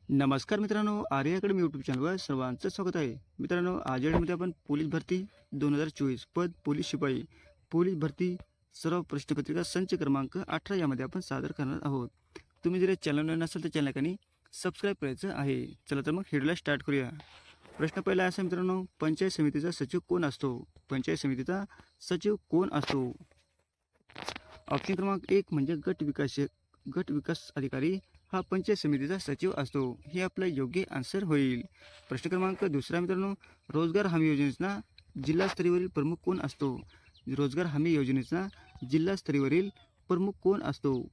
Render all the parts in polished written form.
नमस्कार मित्रांनो, आर्य academy YouTube चॅनलवर सर्वांचं स्वागत आहे. मित्रांनो, आज मध्ये आपण पोलीस भरती 2024 पद पोलीस शिपाई पोलीस भरती सर्व प्रश्नपत्रिका संच क्रमांक 18 यामध्ये आपण सादर करणार आहोत. तुम्ही जर चॅनल नसेल तर चॅनल सबस्क्राईब करायचं आहे. चला तर मग व्हिडिओला स्टार्ट करूया. प्रश्न पहिला असा मित्रांनो, पंचायत समितीचा सचिव कोण असतो? पंचायत समितीचा सचिव कोण असतो? ऑप्शन क्रमांक 1 म्हणजे गट विकास अधिकारी हा पंचायत समितीचा सचिव असतो. हे आपलं योग्य आन्सर होईल. प्रश्न क्रमांक दुसरा मित्रांनो, रोजगार हमी योजनेचा जिल्हा स्तरीवरील प्रमुख कोण असतो? रोजगार हमी योजनेचा जिल्हा स्तरीवरील प्रमुख कोण असतो?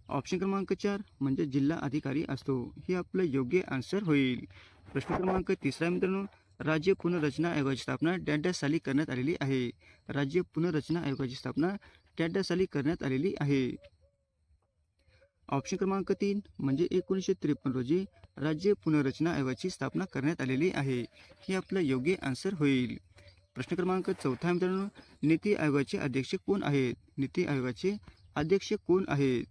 ऑप्शन क्रमांक 4 म्हणजे जिल्हा अधिकारी असतो. हे आपलं योग्य आन्सर होईल. प्रश्न क्रमांक तिसरा मित्रांनो, राज्य पुनर्रचना आयोगाची स्थापना डॅश साली करण्यात आलेली आहे. राज्य पुनर्रचना आयोगाची स्थापना डॅश साली करण्यात आलेली आहे. ऑप्शन क्रमांक 3 म्हणजे 1953 रोजी राज्य पुनर्रचना आयोगाची स्थापना करण्यात आलेली आहे. हे आपलं योग्य आन्सर होईल. प्रश्न क्रमांक 4 मित्रांनो, नीती आयोगाचे अध्यक्ष कोण आहेत? नीती आयोगाचे अध्यक्ष कोण आहेत?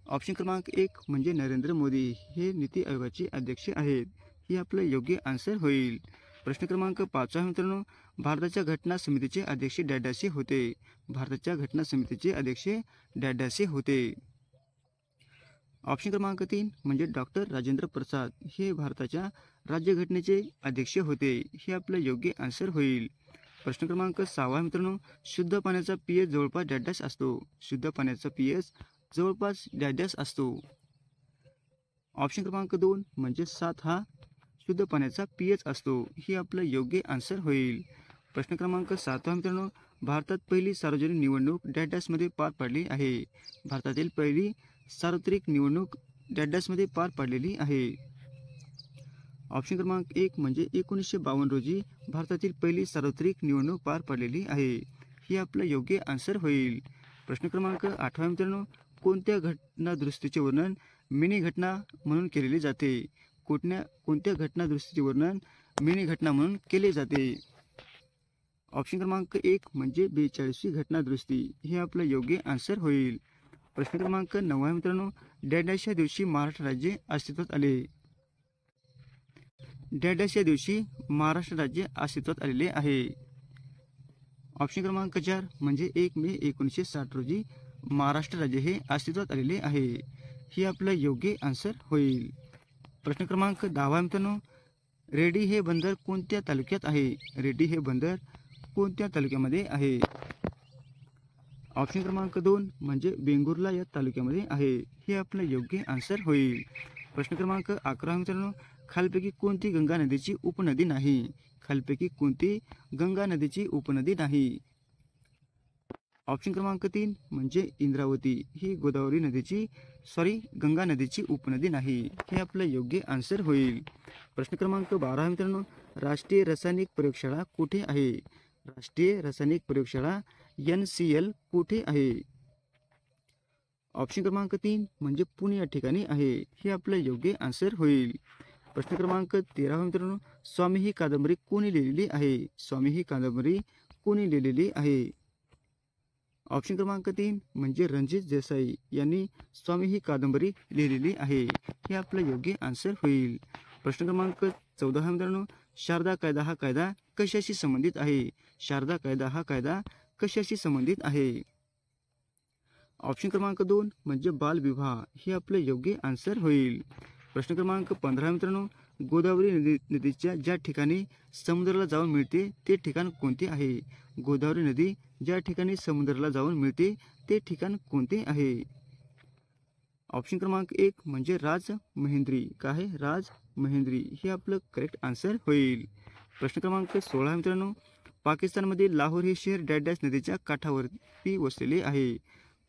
ऑप्शन क्रमांक 1 म्हणजे नरेंद्र मोदी हे नीती आयोगाचे अध्यक्ष आहेत. हे आपलं योग्य आन्सर होईल. प्रश्न क्रमांक 5 मित्रांनो, भारताच्या घटना समितीचे अध्यक्ष डॅडासे होते. भारताच्या घटना समितीचे अध्यक्ष डॅडासे होते. ऑप्शन क्रमांक 3 म्हणजे डॉक्टर राजेंद्र प्रसाद हे भारताच्या राज्यघटनेचे अध्यक्ष होते. हे आपलं योग्य आन्सर होईल. प्रश्न क्रमांक 6 मित्रांनो, शुद्ध पाण्याचा पीएच जवळपास डॅश असतो. शुद्ध पाण्याचा पीएच जवळपास डॅश असतो. ऑप्शन क्रमांक 2 म्हणजे 7 हा शुद्ध पाण्याचा पीएच असतो. हे आपलं योग्य आन्सर होईल. प्रश्न क्रमांक 7 मित्रांनो, भारतात पहिली सार्वजनिक निवडणूक डॅशमध्ये पार पडली आहे. भारतातील पहिली सार्वत्रिक निवडणूक डॅशमध्ये पार पडलेली आहे. ऑप्शन क्रमांक 1 म्हणजे 1952 रोजी भारतातील पहिली सार्वत्रिक निवडणूक पार पडलेली आहे. हे आपलं योग्य आन्सर होईल. प्रश्न क्रमांक 8 मित्रांनो, कोणत्या घटना दुरुस्तीचे वर्णन मिनी घटना म्हणून केलेले जाते? कोणत्या घटना दुरुस्तीचे वर्णन मिनी घटना म्हणून केले जाते? ऑप्शन क्रमांक 1 म्हणजे 42वी घटना दुरुस्ती. हे आपलं योग्य आन्सर होईल. प्रश्न क्रमांक 9 मित्रांनो, डॅशच्या दिवशी महाराष्ट्र राज्य अस्तित्वात आले. डॅशच्या दिवशी महाराष्ट्र राज्य अस्तित्वात आलेले आहे. ऑप्शन क्रमांक 4 म्हणजे 1 मे 1960 रोजी महाराष्ट्र राज्य हे अस्तित्वात आलेले आहे. हे आपलं योग्य आन्सर होईल. प्रश्न क्रमांक 10 मित्रांनो, रेडी हे बंदर कोणत्या तालुक्यात आहे? रेडी हे बंदर कोणत्या तालुक्यामध्ये आहे? ऑप्शन क्रमांक 2 म्हणजे वेंगुर्ला या तालुक्यामध्ये आहे. हे आपलं योग्य आन्सर होईल. प्रश्न क्रमांक 11 मित्रांनो, खालपैकी कोणती गंगा नदीची उपनदी नाही? खालपैकी कोणती गंगा नदीची उपनदी नाही? ऑप्शन क्रमांक 3 म्हणजे इंद्रावती ही गंगा नदीची उपनदी नाही. हे आपलं योग्य आन्सर होईल. प्रश्न क्रमांक 12 मित्रांनो, राष्ट्रीय रासायनिक प्रयोगशाळा कुठे आहे? राष्ट्रीय रासायनिक प्रयोगशाळा NCL कुठे आहे? ऑप्शन क्रमांक 3 म्हणजे पुणे या ठिकाणी आहे. हे आपलं योग्य आन्सर होईल. प्रश्न क्रमांक 13 मित्रांनो, स्वामी ही कादंबरी कोणी लिहिलेली आहे? स्वामी ही कादंबरी कोणी लिहिलेली आहे? ऑप्शन क्रमांक 3 म्हणजे रणजित देसाई यांनी स्वामी ही कादंबरी लिहिलेली आहे. हे आपलं योग्य आन्सर होईल. प्रश्न क्रमांक 14 मित्रांनो, शारदा कायदा हा कायदा कशाशी संबंधित आहे? शारदा कायदा हा कायदा कशाशी संबंधित आहे? ऑप्शन क्रमांक 2 म्हणजे बालविवाह. हे आपलं योग्य आन्सर होईल. प्रश्न क्रमांक 15 मित्रांनो, गोदावरी नदीच्या ज्या ठिकाणी समुद्राला जाऊन मिळते ते ठिकाण कोणते आहे? गोदावरी नदी ज्या ठिकाणी समुद्राला जाऊन मिळते ते ठिकाण कोणते आहे? ऑप्शन क्रमांक 1 म्हणजे राजमहेंद्री. काय? राजमहेंद्री. हे आपलं करेक्ट आन्सर होईल. प्रश्न क्रमांक 16 मित्रांनो, पाकिस्तानमधील लाहोर हे शहर डॅश नदीच्या काठावरती वसलेले आहे.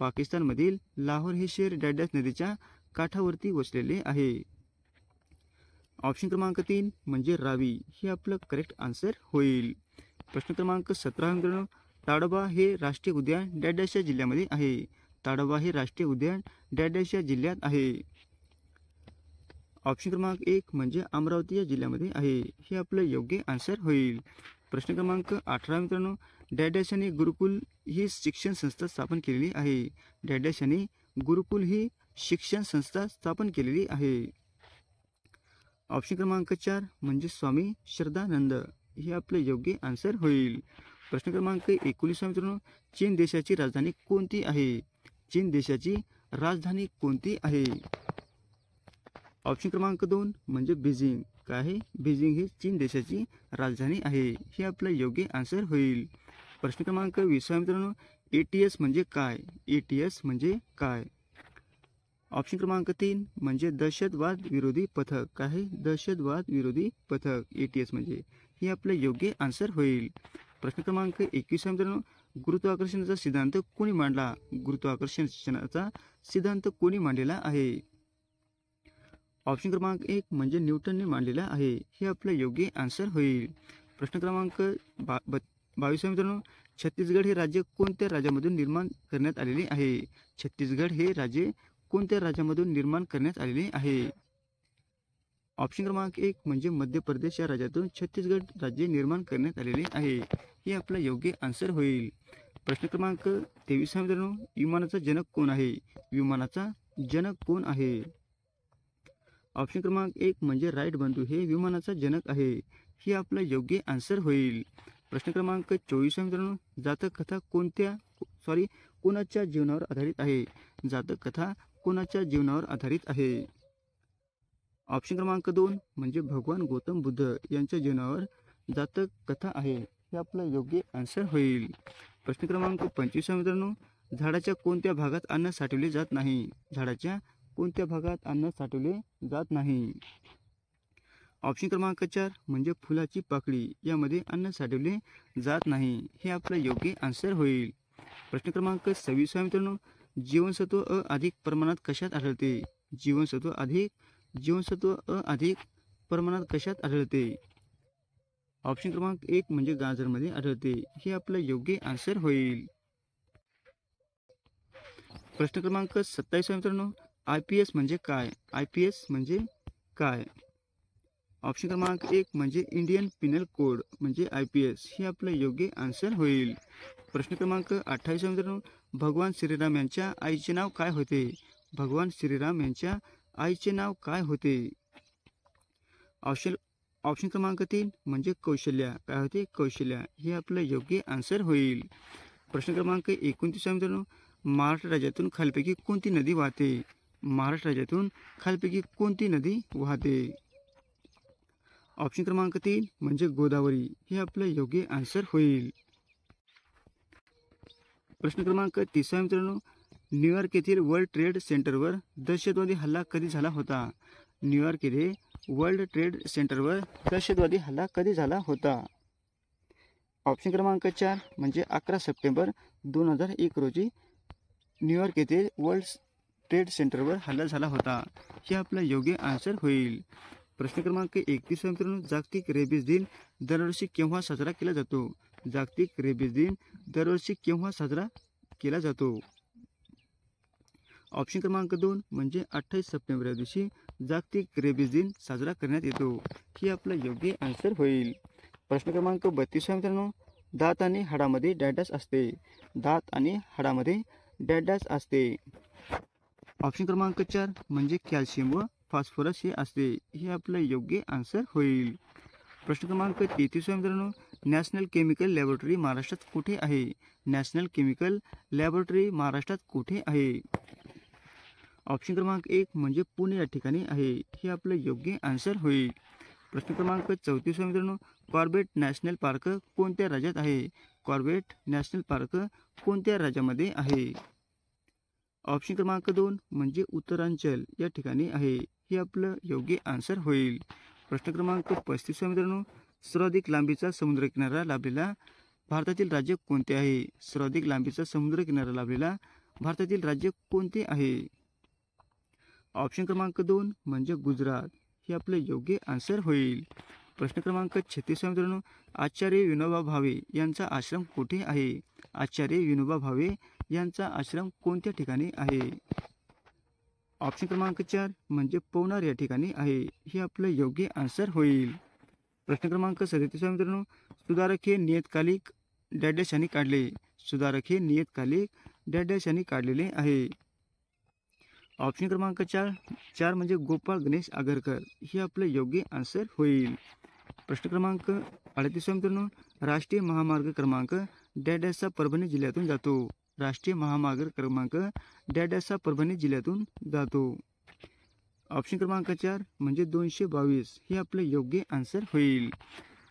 पाकिस्तानमधील लाहोर हे शहर डॅश नदीच्या काठावरती वसलेले आहे. ऑप्शन क्रमांक 3 म्हणजे रावी. हे आपलं करेक्ट आन्सर होईल. प्रश्न क्रमांक 17 मित्रांनो, ताडोबा हे राष्ट्रीय उद्यान डॅश या जिल्ह्यामध्ये आहे. ताडोबा हे राष्ट्रीय उद्यान डॅश या जिल्ह्यात आहे. ऑप्शन क्रमांक 1 म्हणजे अमरावती या जिल्ह्यामध्ये आहे. हे आपलं योग्य आन्सर होईल. प्रश्न क्रमांक 18 मित्रांनो, डॅश यांनी गुरुकुल ही शिक्षण संस्था स्थापन केलेली आहे. डॅश यांनी गुरुकुल ही शिक्षण संस्था स्थापन केलेली आहे? ऑप्शन क्रमांक 4 म्हणजे स्वामी श्रद्धानंद. हे आपले योग्य आन्सर होईल. प्रश्न क्रमांक 19 मित्रांनो, चीन देशाची राजधानी कोणती आहे? चीन देशाची राजधानी कोणती आहे? ऑप्शन क्रमांक 2 म्हणजे बीजिंग. काय आहे? बीजिंग ही चीन देशाची राजधानी आहे. हे आपलं योग्य आन्सर होईल. प्रश्न क्रमांक 20 मित्रांनो, ATS म्हणजे काय? ATS म्हणजे काय? ऑप्शन क्रमांक 3 म्हणजे दहशतवाद विरोधी पथक. काय आहे? दहशतवाद विरोधी पथक. ATS म्हणजे हे आपलं योग्य आन्सर होईल. प्रश्न क्रमांक 21 मित्रांनो, गुरुत्वाकर्षणाचा सिद्धांत कोणी मांडला? गुरुत्वाकर्षणाचा सिद्धांत कोणी मांडलेला आहे? ऑप्शन क्रमांक 1 म्हणजे न्यूटनने मांडलेला आहे. हे आपलं योग्य आन्सर होईल. प्रश्न क्रमांक 22 मित्रांनो, छत्तीसगड हे राज्य कोणत्या राज्यामधून निर्माण करण्यात आलेले आहे? छत्तीसगड हे राज्य कोणत्या राज्यामधून निर्माण करण्यात आलेले आहे? ऑप्शन क्रमांक 1 म्हणजे मध्य प्रदेश या राज्यातून छत्तीसगड राज्य निर्माण करण्यात आलेले आहे. हे आपलं योग्य आन्सर होईल. प्रश्न क्रमांक 23 मित्रांनो, विमानाचा जनक कोण आहे? विमानाचा जनक कोण आहे? ऑप्शन क्रमांक 1 म्हणजे राईट बंधू हे विमानाचा जनक आहे. हे आपलं योग्य आन्सर होईल. प्रश्न क्रमांक 24 मित्रांनो, जातक कथा कोणाच्या जीवनावर आधारित आहे? जातक कथा कोणाच्या जीवनावर आधारित आहे? ऑप्शन क्रमांक 2 म्हणजे भगवान गौतम बुद्ध यांच्या जीवनावर जातक कथा आहे. हे आपलं योग्य आन्सर होईल. प्रश्न क्रमांक 25 मित्रांनो, झाडाच्या कोणत्या भागात अन्न साठवले जात नाही? झाडाच्या कोणत्या भागात अन्न साठवले जात नाही? ऑप्शन क्रमांक 4 म्हणजे फुलाची पाकळी यामध्ये अन्न साठवले जात नाही. हे आपलं योग्य आन्सर होईल. प्रश्न क्रमांक 26 मित्रांनो, जीवनसत्व अ अधिक प्रमाणात कशात आढळते? जीवनसत्व अ अधिक प्रमाणात कशात आढळते? ऑप्शन क्रमांक 1 म्हणजे गाजरमध्ये आढळते. हे आपलं योग्य आन्सर होईल. प्रश्न क्रमांक 27 मित्रांनो, IPS म्हणजे काय? IPS म्हणजे काय? ऑप्शन क्रमांक 1 म्हणजे इंडियन पिनल कोड म्हणजे IPS. हे आपलं योग्य आन्सर होईल. प्रश्न क्रमांक 28 मित्रांनो, भगवान श्रीराम यांच्या आईचे नाव काय होते? भगवान श्रीराम यांच्या आईचे नाव काय होते? ऑप्शन क्रमांक 3 म्हणजे कौशल्या. काय होते? कौशल्या. हे आपलं योग्य आन्सर होईल. प्रश्न क्रमांक 29 मित्रांनो, महाराष्ट्र राज्यातून खालपैकी कोणती नदी वाहते? महाराष्ट्र राज्यातून खालपैकी कोणती नदी वाहते? ऑप्शन क्रमांक 3 म्हणजे गोदावरी. हे आपलं योग्य आन्सर होईल. प्रश्न क्रमांक 30 मित्रांनो, न्यूयॉर्क येथील वर्ल्ड ट्रेड सेंटरवर दहशतवादी हल्ला कधी झाला होता? न्यूयॉर्क येथे वर्ल्ड ट्रेड सेंटरवर दहशतवादी हल्ला कधी झाला होता? ऑप्शन क्रमांक 4 म्हणजे 11 सप्टेंबर 2001 रोजी न्यूयॉर्क येथे वर्ल्ड ट्रेड सेंटरवर हल्ला झाला होता. हे आपलं योग्य आन्सर होईल. प्रश्न क्रमांक 31 मित्रांनो, जागतिक रेबीज दिन दरवर्षी केव्हा साजरा केला जातो? जागतिक रेबीज दिन दरवर्षी केव्हा साजरा केला जातो? ऑप्शन क्रमांक 2 म्हणजे 28 सप्टेंबर या दिवशी जागतिक रेबीज दिन साजरा करण्यात येतो. हे आपलं योग्य आन्सर होईल. प्रश्न क्रमांक 32 मित्रांनो, दात आणि हाडामध्ये डॅडॅश असते. दात आणि हाडामध्ये डॅडॅश असते. ऑप्शन क्रमांक 4 म्हणजे कॅल्शियम व फॉस्फरस हे असते. हे आपलं योग्य आन्सर होईल. प्रश्न क्रमांक 33 मित्रांनो, नॅशनल केमिकल लॅबोरेटरी महाराष्ट्रात कुठे आहे? नॅशनल केमिकल लॅबोरेटरी महाराष्ट्रात कुठे आहे? ऑप्शन क्रमांक 1 म्हणजे पुणे या ठिकाणी आहे. हे आपलं योग्य आन्सर होईल. प्रश्न क्रमांक 34 मित्रांनो, कॉर्बेट नॅशनल पार्क कोणत्या राज्यात आहे? कॉर्बेट नॅशनल पार्क कोणत्या राज्यामध्ये आहे? ऑप्शन क्रमांक 2 म्हणजे उत्तरांचल या ठिकाणी आहे. हे आपलं योग्य आन्सर होईल. प्रश्न क्रमांक 35 मित्रांनो, सर्वाधिक लांबीचा समुद्रकिनारा लाभलेला भारतातील राज्य कोणते आहे? सर्वाधिक लांबीचा समुद्रकिनारा लाभलेला भारतातील राज्य कोणते आहे? ऑप्शन क्रमांक 2 म्हणजे गुजरात. हे आपलं योग्य आन्सर होईल. प्रश्न क्रमांक 36 मित्रांनो, आचार्य विनोबा भावे यांचा आश्रम कुठे आहे? आचार्य विनोबा भावे यांचा आश्रम कोणत्या ठिकाणी आहे? ऑप्शन क्रमांक 4 म्हणजे पवनार या ठिकाणी आहे. हे आपलं योग्य आन्सर होईल. प्रश्न क्रमांक 37 मित्रांनो, सुधारक हे नियतकालिक डॅडॅश यांनी काढले. सुधारक हे नियतकालिक डॅडॅश यांनी काढलेले आहे. ऑप्शन क्रमांक 4 म्हणजे गोपाळ गणेश आगरकर, हे आपलं योग्य आन्सर होईल. प्रश्न क्रमांक 38 मित्रांनो, राष्ट्रीय महामार्ग क्रमांक डॅशचा परभणी जिल्ह्यातून जातो. राष्ट्रीय महामार्ग क्रमांक डॅशचा परभणी जिल्ह्यातून जातो. ऑप्शन क्रमांक 4 म्हणजे 222, हे आपलं योग्य आन्सर होईल.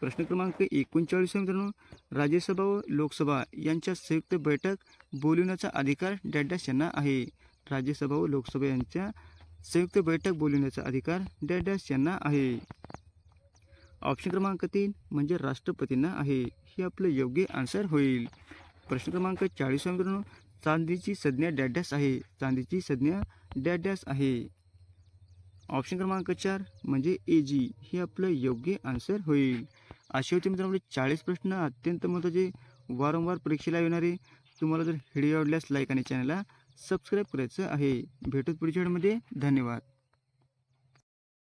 प्रश्न क्रमांक 39 मित्रांनो, राज्यसभा व लोकसभा यांच्या संयुक्त बैठक बोलविण्याचा अधिकार डॅश यांना आहे. राज्यसभा व लोकसभा यांच्या संयुक्त बैठक बोलविण्याचा अधिकार डॅश यांना आहे. ऑप्शन क्रमांक 3 म्हणजे राष्ट्रपतींना आहे, हे आपलं योग्य आन्सर होईल. प्रश्न क्रमांक 40 मित्रांनो, चांदीची संज्ञा डॅश आहे. चांदीची संज्ञा डॅश आहे. ऑप्शन क्रमांक 4 म्हणजे AG, हे आपलं योग्य आन्सर होईल. असे होते मित्रांनो 40 प्रश्न अत्यंत महत्त्वाचे, वारंवार परीक्षेला येणारे. तुम्हाला जर व्हिडिओ आवडल्यास लाईक आणि चॅनलला सबस्क्राईब करायचं आहे. भेटूत पुढच्या व्हिडिओमध्ये. धन्यवाद.